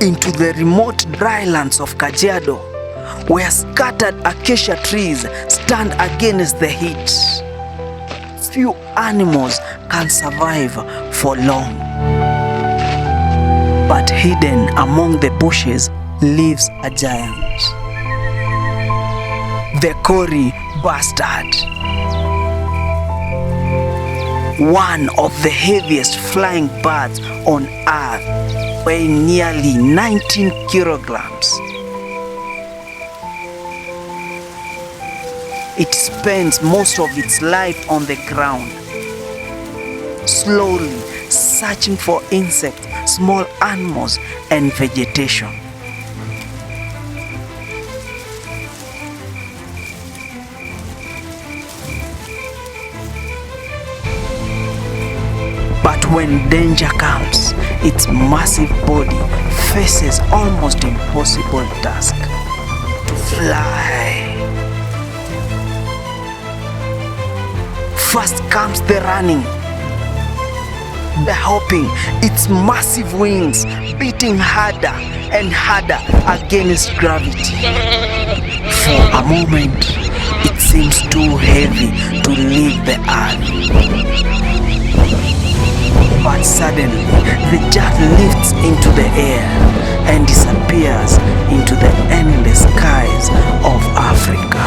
into the remote drylands of Kajiado, where scattered acacia trees stand against the heat. Few animals can survive for long. But hidden among the bushes lives a giant, the Kori Bustard, one of the heaviest flying birds on earth, weighing nearly 19 kilograms. It spends most of its life on the ground, slowly searching for insects, small animals, and vegetation. But when danger comes, its massive body faces almost impossible task: to fly. First comes the running, the hopping, its massive wings beating harder and harder against gravity. For a moment, it seems too heavy to leave the earth. But suddenly, the jet lifts into the air and disappears into the endless skies of Africa.